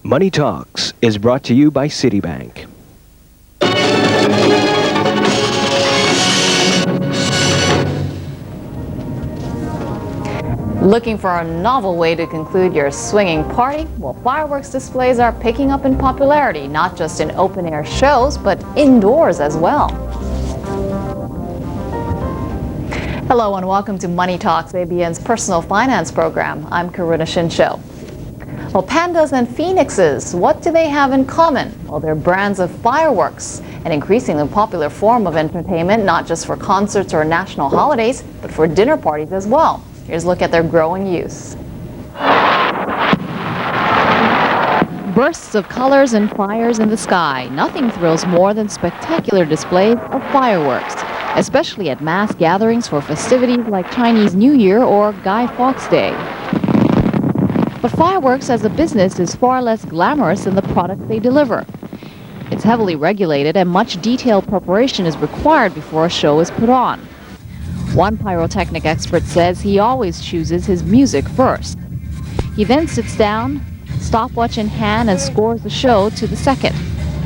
Money Talks is brought to you by Citibank. Looking for a novel way to conclude your swinging party? Well, fireworks displays are picking up in popularity, not just in open-air shows, but indoors as well. Hello and welcome to Money Talks, ABN's personal finance program. I'm Karuna Shinsho. Well, pandas and phoenixes, what do they have in common? Well, they're brands of fireworks, an increasingly popular form of entertainment, not just for concerts or national holidays, but for dinner parties as well. Here's a look at their growing use. Bursts of colors and fires in the sky. Nothing thrills more than spectacular displays of fireworks, especially at mass gatherings for festivities like Chinese New Year or Guy Fawkes Day. But fireworks as a business is far less glamorous than the product they deliver. It's heavily regulated and much detailed preparation is required before a show is put on. One pyrotechnic expert says he always chooses his music first. He then sits down, stopwatch in hand, and scores the show to the second.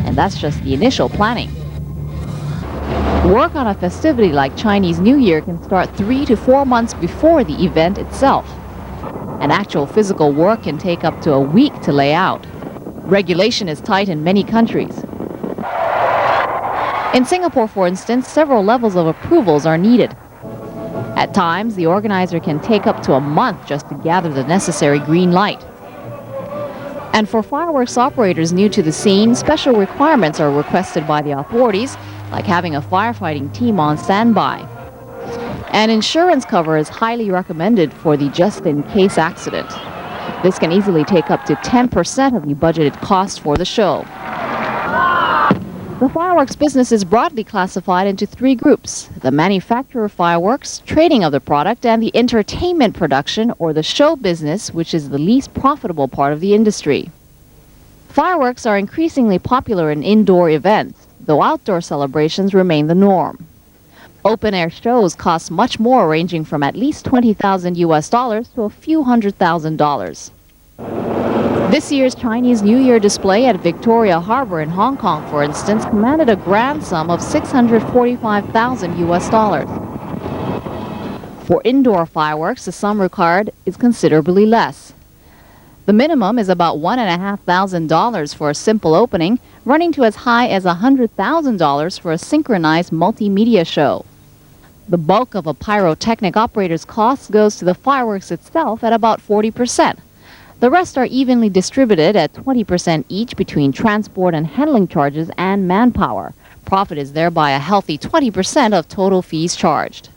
And that's just the initial planning. Work on a festivity like Chinese New Year can start 3 to 4 months before the event itself. And actual physical work can take up to a week to lay out. Regulation is tight in many countries. In Singapore, for instance, several levels of approvals are needed. At times, the organizer can take up to a month just to gather the necessary green light. And for fireworks operators new to the scene, special requirements are requested by the authorities, like having a firefighting team on standby. And insurance cover is highly recommended for the just-in-case accident. This can easily take up to 10% of the budgeted cost for the show. The fireworks business is broadly classified into 3 groups: the manufacture of fireworks, trading of the product, and the entertainment production, or the show business, which is the least profitable part of the industry. Fireworks are increasingly popular in indoor events, though outdoor celebrations remain the norm. Open-air shows cost much more, ranging from at least $20,000 to a few $100,000. This year's Chinese New Year display at Victoria Harbour in Hong Kong, for instance, commanded a grand sum of $645,000. For indoor fireworks, the sum required is considerably less. The minimum is about $1,500 for a simple opening, running to as high as $100,000 for a synchronized multimedia show. The bulk of a pyrotechnic operator's costs goes to the fireworks itself at about 40%. The rest are evenly distributed at 20% each between transport and handling charges and manpower. Profit is thereby a healthy 20% of total fees charged.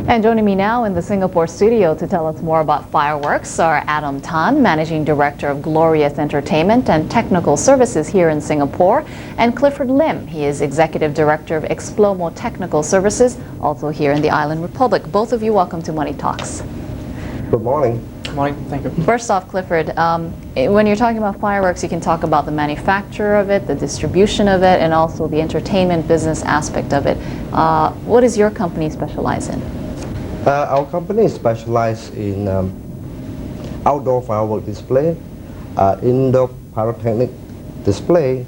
And joining me now in the Singapore studio to tell us more about fireworks are Adam Tan, Managing Director of Glorious Entertainment and Technical Services here in Singapore, and Clifford Lim. He is Executive Director of Explomo Technical Services, also here in the Island Republic. Both of you, welcome to Money Talks. Good morning. Good morning. Thank you. First off, Clifford, when you're talking about fireworks, you can talk about the manufacture of it, the distribution of it, and also the entertainment business aspect of it. What does your company specialize in? Our company is specialized in outdoor firework display, indoor pyrotechnic display.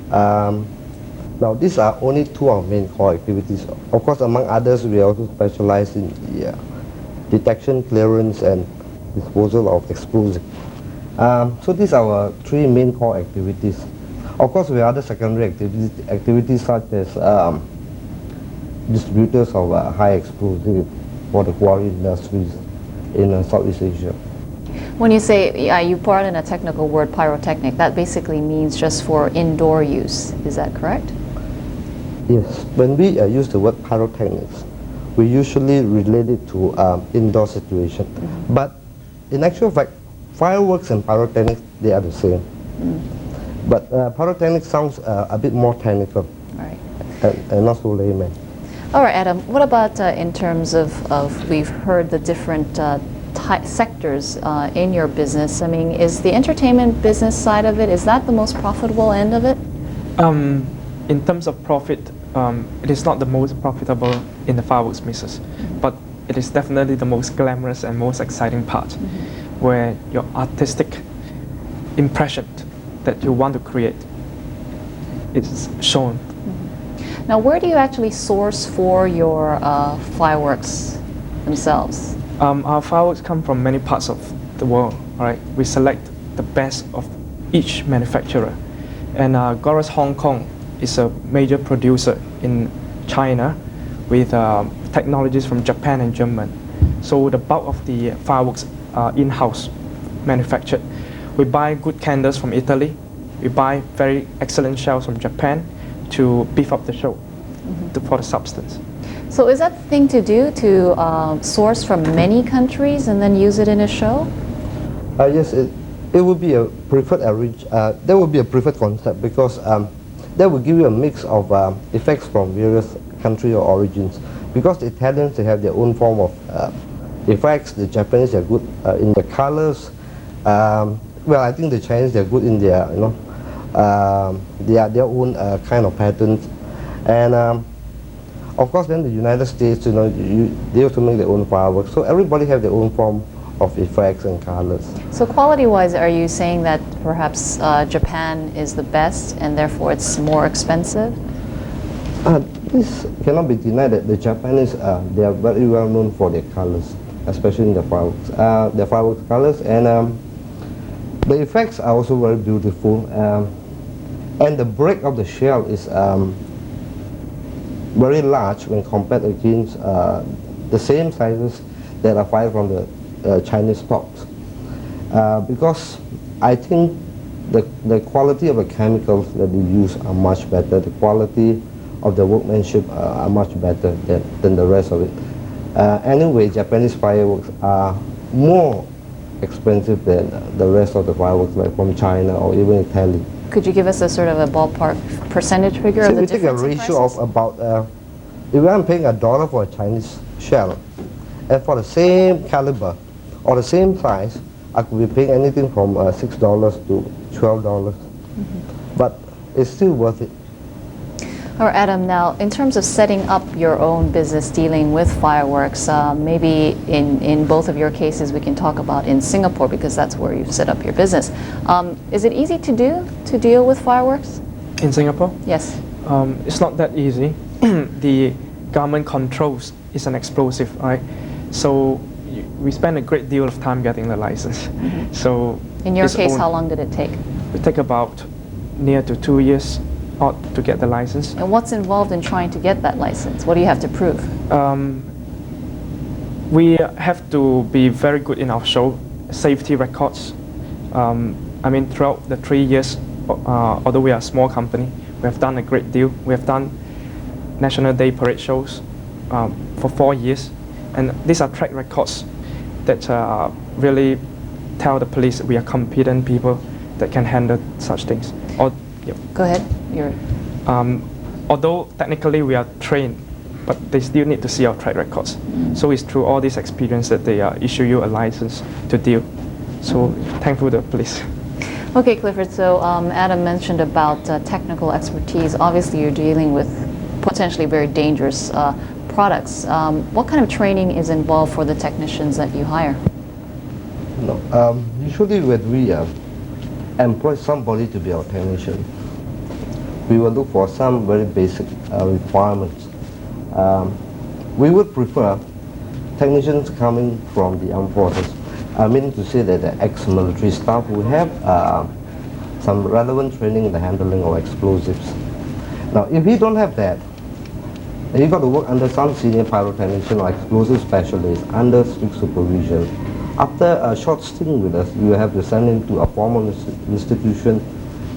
Now, these are only 2 of our main core activities. Of course, among others, we also specialize in detection, clearance, and disposal of explosives. So these are our 3 main core activities. Of course, we have other secondary activities such as distributors of high explosive for the quarry industries in Southeast Asia. When you say, you brought in a technical word, pyrotechnic, that basically means just for indoor use. Is that correct? Yes. When we use the word pyrotechnics, we usually relate it to indoor situation. Mm-hmm. But in actual fact, fireworks and pyrotechnics, they are the same. But pyrotechnics sounds a bit more technical, right, and not so layman. All right, Adam, what about in terms of we've heard the different sectors in your business. I mean, is the entertainment business side of it, is that the most profitable end of it? In terms of profit, it is not the most profitable in the fireworks business, but it is definitely the most glamorous and most exciting part, where your artistic impression that you want to create is shown. Now, where do you actually source for your fireworks themselves? Our fireworks come from many parts of the world. All right, we select the best of each manufacturer, and Goros Hong Kong is a major producer in China with technologies from Japan and Germany. So the bulk of the fireworks are in-house manufactured. We buy good candles from Italy. We buy very excellent shells from Japan to beef up the show for the substance. So is that the thing to do, to source from many countries and then use it in a show? Yes, it would be a preferred that would be a preferred concept, because that will give you a mix of effects from various countries or origins. Because the Italians, they have their own form of effects. The Japanese are good in the colors. Well, I think the Chinese, they're good in their their own kind of patterns. And of course, then the United States, they also make their own fireworks. So everybody have their own form of effects and colors. So quality-wise, are you saying that perhaps Japan is the best and therefore it's more expensive? This cannot be denied that the Japanese, they are very well known for their colors, especially in the fireworks. Their fireworks colors, and the effects are also very beautiful. And the break of the shell is very large when compared against the same sizes that are fired from the Chinese stocks. Because I think the quality of the chemicals that they use are much better. The quality of the workmanship are much better than the rest of it. Anyway, Japanese fireworks are more expensive than the rest of the fireworks, like from China or even Italy. Could you give us a sort of a ballpark percentage figure of the we take a difference in ratio of prices? about, if I'm paying $1 for a Chinese shell, and for the same caliber or the same size, I could be paying anything from $6 to $12. But it's still worth it. All right, Adam, now in terms of setting up your own business dealing with fireworks, maybe in both of your cases we can talk about in Singapore, because that's where you've set up your business. Is it easy to deal with fireworks? In Singapore, Yes. it's not that easy. The government controls is an explosive, right? So we spend a great deal of time getting the license. So In your it's case, own- how long did it take? It take about near to 2 years odd to get the license. And what's involved in trying to get that license? What do you have to prove? We have to be very good in our show, safety records. I mean, throughout the 3 years, although we are a small company, we have done a great deal. We have done National Day parade shows for 4 years, and these are track records that really tell the police we are competent people that can handle such things. Go ahead. Although technically we are trained, but they still need to see our track records. So it's through all this experience that they issue you a license to deal. So thankful to the police. Okay, Clifford, so Adam mentioned about technical expertise. Obviously, you're dealing with potentially very dangerous products. What kind of training is involved for the technicians that you hire? No, usually when we employ somebody to be our technician, we will look for some very basic requirements. We would prefer technicians coming from the armed forces. I mean to say that the ex-military staff who have some relevant training in the handling of explosives. Now, if you don't have that, then you've got to work under some senior pyrotechnician or explosive specialist under strict supervision. After a short stint with us, you will have to send him to a formal institution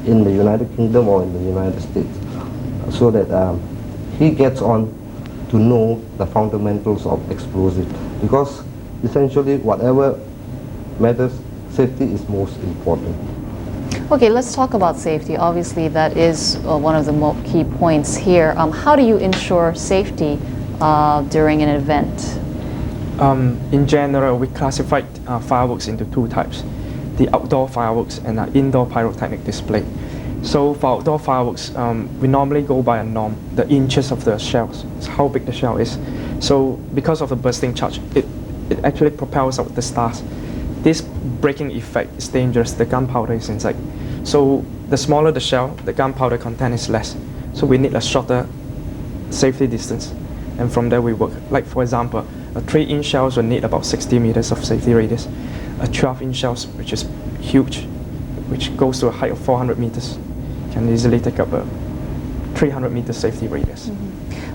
in the United Kingdom or in the United States, so that he gets on to know the fundamentals of explosives. Because essentially, whatever matters, safety is most important. Okay, let's talk about safety. Obviously, that is one of the key points here. How do you ensure safety during an event? In general, we classified fireworks into two types: the outdoor fireworks and indoor pyrotechnic display. So for outdoor fireworks, we normally go by a norm, the inches of the shells, it's how big the shell is. So because of the bursting charge, it actually propels out the stars. This breaking effect is dangerous. The gunpowder is inside. So the smaller the shell, the gunpowder content is less. So we need a shorter safety distance. And from there we work. Like for example, a 3-inch shells will need about 60 meters of safety radius. A 12-inch shells, which is huge, which goes to a height of 400 meters, can easily take up a 300 meter safety radius.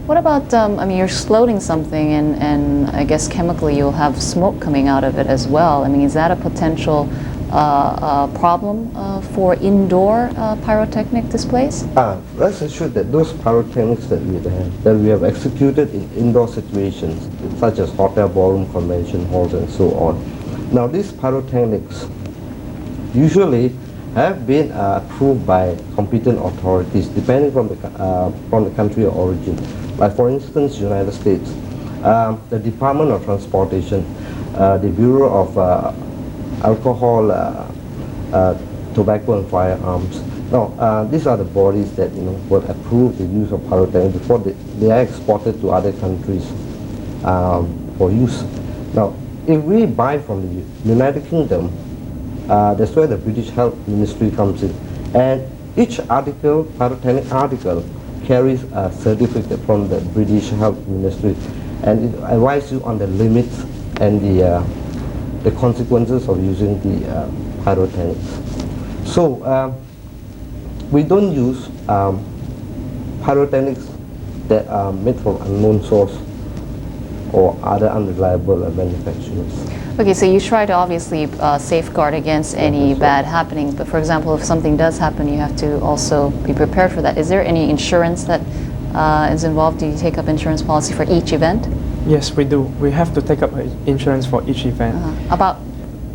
What about, I mean, you're loading something and I guess chemically you'll have smoke coming out of it as well. I mean, is that a potential problem for indoor pyrotechnic displays? Rest assured that those pyrotechnics that we have executed in indoor situations, such as hotel, ballroom, convention halls, and so on. Now, these pyrotechnics usually have been approved by competent authorities, depending from the country of origin. Like for instance, United States, the Department of Transportation, the Bureau of Alcohol, Tobacco and Firearms. Now, these are the bodies that will approve the use of pyrotechnics before they are exported to other countries for use. Now, if we buy from the United Kingdom, that's where the British Health Ministry comes in, and each article, pyrotechnic article, carries a certificate from the British Health Ministry, and it advises you on the limits and the consequences of using the pyrotechnics. So we don't use pyrotechnics that are made from unknown source or other unreliable manufacturers. Okay, so you try to obviously safeguard against any bad happening, but for example, if something does happen, you have to also be prepared for that. Is there any insurance that is involved? Do you take up insurance policy for each event? Yes, we do. We have to take up insurance for each event. About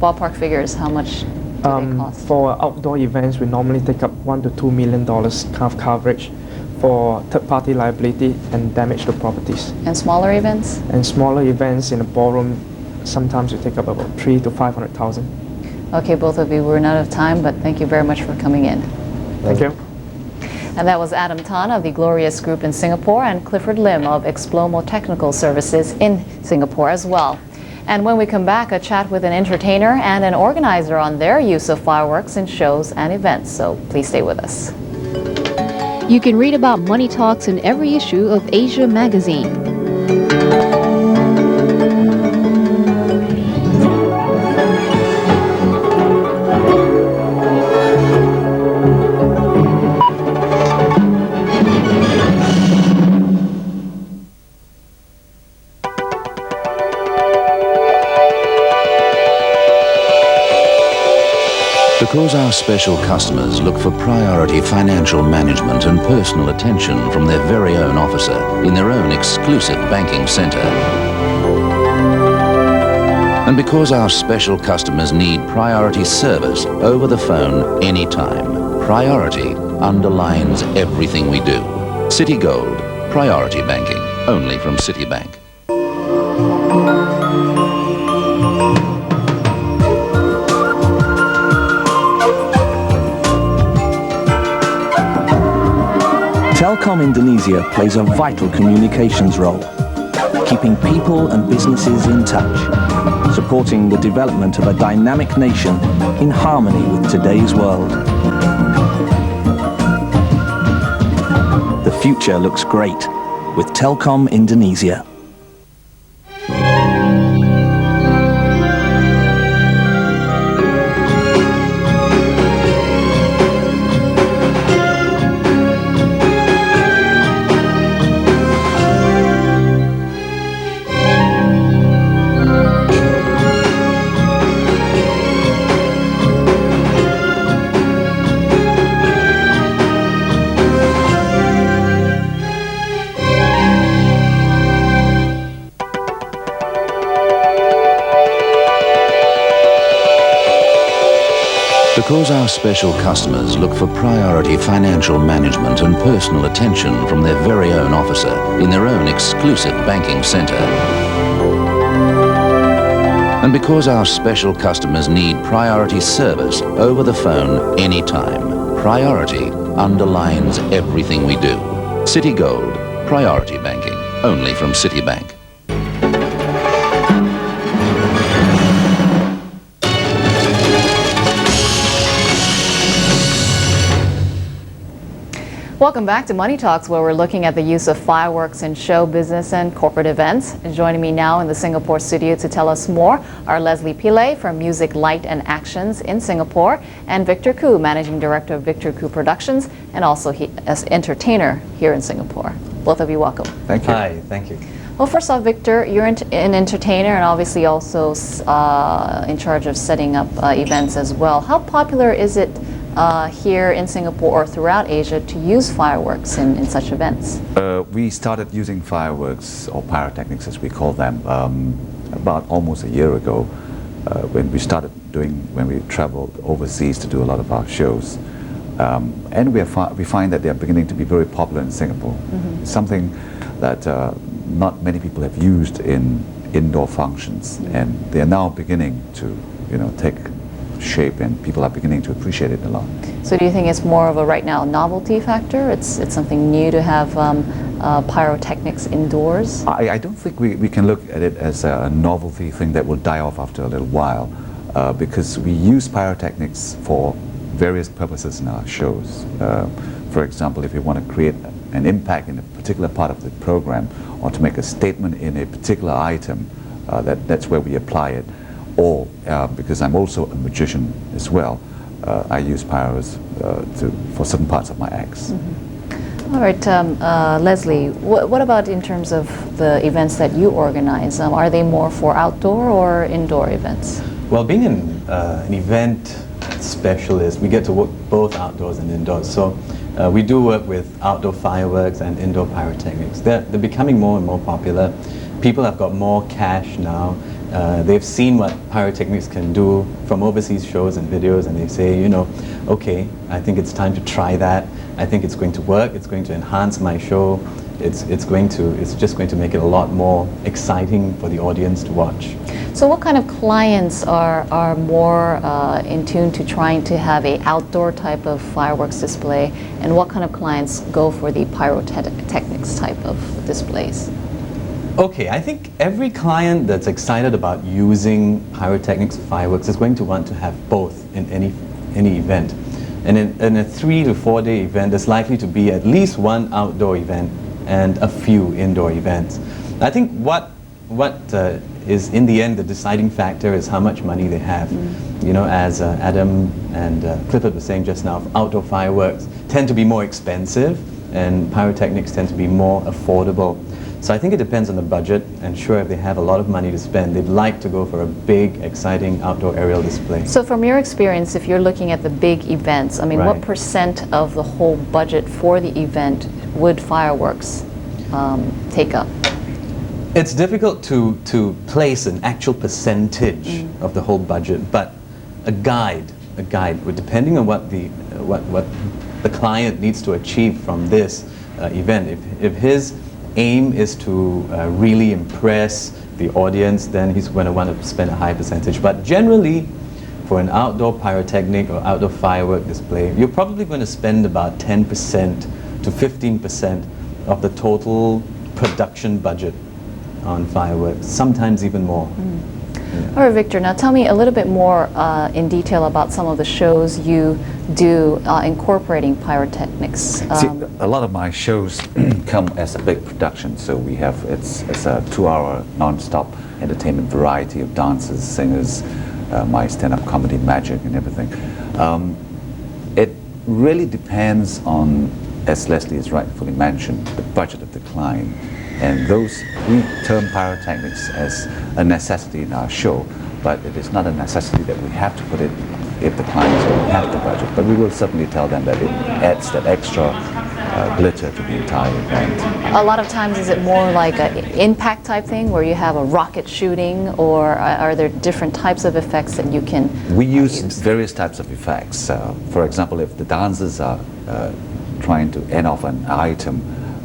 ballpark figures, how much do they cost? For outdoor events, we normally take up $1 to $2 million kind of coverage for third-party liability and damage to properties. And smaller events? And smaller events in a ballroom, sometimes we take up about $300,000 to $500,000. Okay, both of you, we're out of time, but thank you very much for coming in. Thank you. And that was Adam Tan of the Glorious Group in Singapore and Clifford Lim of Explomo Technical Services in Singapore as well. And when we come back, a chat with an entertainer and an organizer on their use of fireworks in shows and events. So please stay with us. You can read about Money Talks in every issue of Asia Magazine. Because our special customers look for priority financial management and personal attention from their very own officer in their own exclusive banking center. And because our special customers need priority service over the phone anytime, priority underlines everything we do. Citigold, priority banking, only from Citibank. Telkom Indonesia plays a vital communications role, keeping people and businesses in touch, supporting the development of a dynamic nation in harmony with today's world. The future looks great with Telkom Indonesia. Because our special customers look for priority financial management and personal attention from their very own officer in their own exclusive banking center. And because our special customers need priority service over the phone anytime, priority underlines everything we do. Citigold, priority banking, only from Citibank. Welcome back to Money Talks, where we're looking at the use of fireworks in show business and corporate events. And joining me now in the Singapore studio to tell us more are Leslie Pillay from Music, Light and Actions in Singapore, and Victor Khoo, Managing Director of Victor Khoo Productions, and also as entertainer here in Singapore. Both of you welcome. Thank you. Hi, thank you. Well, first off, Victor, you're an entertainer and obviously also in charge of setting up events as well. How popular is it here in Singapore or throughout Asia to use fireworks in such events? We started using fireworks, or pyrotechnics as we call them, about almost a year ago when we traveled overseas to do a lot of our shows. And we find that they are beginning to be very popular in Singapore. Mm-hmm. Something that not many people have used in indoor functions, and they are now beginning to, take shape, and people are beginning to appreciate it a lot. So do you think it's more of a right now novelty factor? It's something new to have pyrotechnics indoors? I don't think we can look at it as a novelty thing that will die off after a little while, because we use pyrotechnics for various purposes in our shows. For example, if you want to create an impact in a particular part of the program, or to make a statement in a particular item, that's where we apply it. Or because I'm also a magician as well, I use pyros for certain parts of my acts. Mm-hmm. All right, Leslie, what about in terms of the events that you organize? Are they more for outdoor or indoor events? Well, being an event specialist, we get to work both outdoors and indoors. So we do work with outdoor fireworks and indoor pyrotechnics. They're becoming more and more popular. People have got more cash now. They've seen what pyrotechnics can do from overseas shows and videos, and they say, okay, I think it's time to try that. I think it's going to work. It's going to enhance my show. It's just going to make it a lot more exciting for the audience to watch. So what kind of clients are more in tune to trying to have an outdoor type of fireworks display, and what kind of clients go for the pyrotechnics type of displays? Okay, I think every client that's excited about using pyrotechnics fireworks is going to want to have both in any event. And in a 3 to 4 day event, there's likely to be at least one outdoor event and a few indoor events. I think what is in the end the deciding factor is how much money they have. As Adam and Clifford were saying just now, outdoor fireworks tend to be more expensive and pyrotechnics tend to be more affordable. So I think it depends on the budget, and sure, if they have a lot of money to spend, they'd like to go for a big, exciting outdoor aerial display. So from your experience, if you're looking at the big events, I mean, Right. what % of the whole budget for the event would fireworks take up? It's difficult to place an actual percentage of the whole budget, but a guide, depending on what the client needs to achieve from this event. If his aim is to really impress the audience, then he's going to want to spend a high percentage. But generally, for an outdoor pyrotechnic or outdoor firework display, you're probably going to spend about 10% to 15% of the total production budget on fireworks, sometimes even more. All right, Victor, now tell me a little bit more in detail about some of the shows you do incorporating pyrotechnics. See, a lot of my shows come as a big production, so it's a 2-hour non-stop entertainment variety of dancers, singers, my stand-up comedy magic and everything. It really depends on, as Leslie has rightfully mentioned, the budget of the client. And we term pyrotechnics as a necessity in our show, but it is not a necessity that we have to put it if the clients don't have the budget. But we will certainly tell them that it adds that extra glitter to the entire event. A lot of times, is it more like an impact type thing where you have a rocket shooting, or are there different types of effects that you can We use various types of effects. For example, if the dancers are trying to end off an item,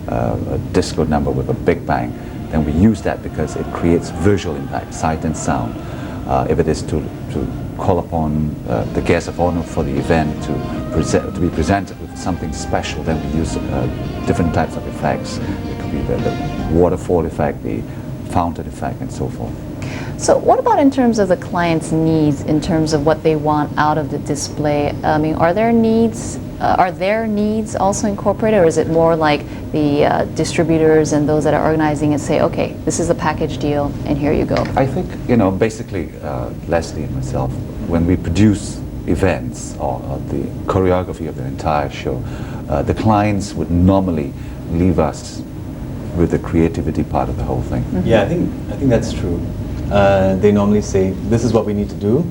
a disco number with a big bang, then we use that because it creates visual impact, sight and sound. If it is to call upon the guest of honor for the event to be presented with something special, then we use different types of effects. It could be the waterfall effect, the fountain effect, and so forth. So what about in terms of the client's needs, in terms of what they want out of the display? I mean, are there needs are their needs also incorporated, or is it more like the distributors and those that are organizing it say, okay, this is a package deal, and here you go? I think, basically, Leslie and myself, when we produce events or the choreography of the entire show, the clients would normally leave us with the creativity part of the whole thing. Yeah, I think that's true. They normally say, this is what we need to do,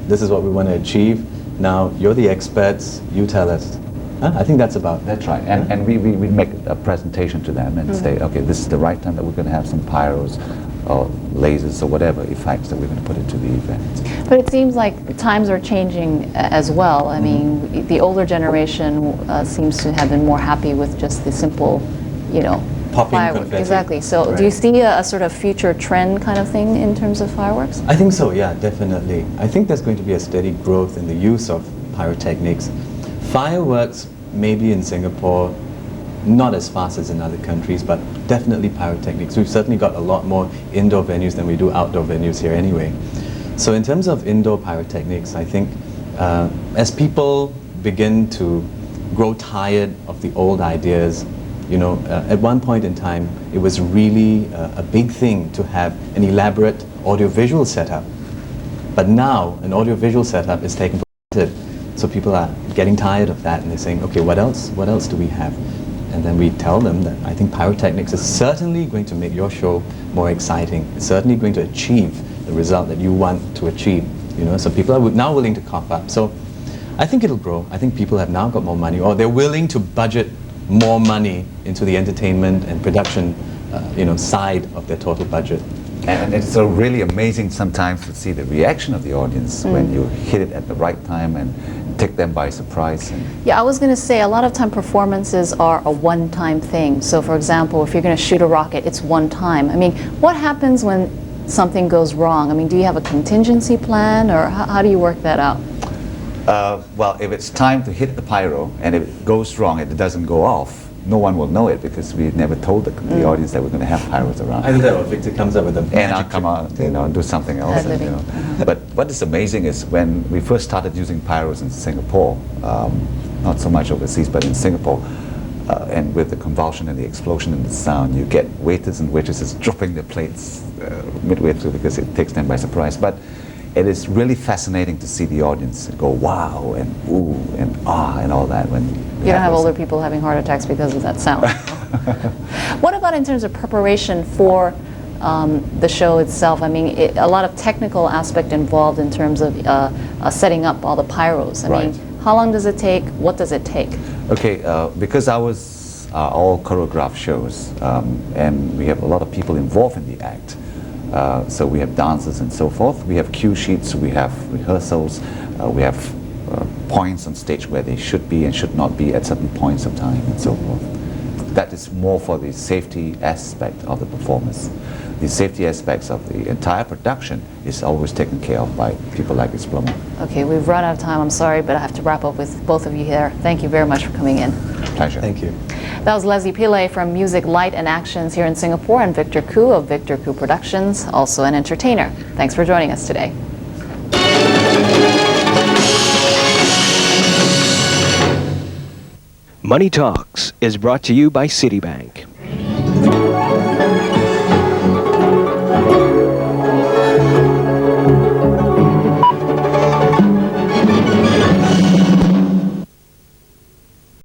this is what we want to achieve. Now, you're the experts, you tell us. I think that's about. That's right. And we make a presentation to them and say, okay, this is the right time that we're going to have some pyros or lasers or whatever effects that we're going to put into the event. But it seems like times are changing as well. I mean, the older generation seems to have been more happy with just the simple, Popping fireworks. confetti. Exactly. So Right. do you see a sort of future trend kind of thing in terms of fireworks? I think so, yeah, definitely. I think there's going to be a steady growth in the use of pyrotechnics. Fireworks, maybe in Singapore, not as fast as in other countries, but definitely pyrotechnics. We've certainly got a lot more indoor venues than we do outdoor venues here anyway. So in terms of indoor pyrotechnics, I think as people begin to grow tired of the old ideas, at one point in time, it was really a big thing to have an elaborate audiovisual setup. But now, an audiovisual setup is taken for granted. So people are getting tired of that, and they're saying, okay, what else? What else do we have? And then we tell them that I think pyrotechnics is certainly going to make your show more exciting. It's certainly going to achieve the result that you want to achieve. So people are now willing to cough up. So I think it'll grow. I think people have now got more money, or they're willing to budget more money into the entertainment and production, side of their total budget. And it's so really amazing sometimes to see the reaction of the audience when you hit it at the right time and take them by surprise. Yeah, I was going to say a lot of time performances are a one-time thing. So for example, if you're going to shoot a rocket, it's one time. I mean, what happens when something goes wrong? I mean, do you have a contingency plan, or how do you work that out? Well, if it's time to hit the pyro and if it goes wrong and it doesn't go off, no one will know it because we never told the audience that we're going to have pyros around. Either that or Victor comes up with a And I'll magic come out, and do something else. Ad libbing. But what is amazing is when we first started using pyros in Singapore, not so much overseas, but in Singapore, and with the convulsion and the explosion and the sound, you get waiters and waitresses dropping their plates midway through because it takes them by surprise. But it is really fascinating to see the audience go wow and ooh and ah and all that when You don't have older people having heart attacks because of that sound. What about in terms of preparation for the show itself? I mean, a lot of technical aspect involved in terms of setting up all the pyros. I mean, how long does it take? What does it take? Okay, because ours are all choreographed shows, and we have a lot of people involved in the act. So we have dancers and so forth. We have cue sheets, we have rehearsals, we have points on stage where they should be and should not be at certain points of time and so forth. That is more for the safety aspect of the performance. The safety aspects of the entire production is always taken care of by people like Exploma. Okay, we've run out of time. I'm sorry, but I have to wrap up with both of you here. Thank you very much for coming in. Pleasure. Thank you. That was Leslie Pillay from Music Light and Actions here in Singapore, and Victor Khoo of Victor Khoo Productions, also an entertainer. Thanks for joining us today. Money Talks is brought to you by Citibank.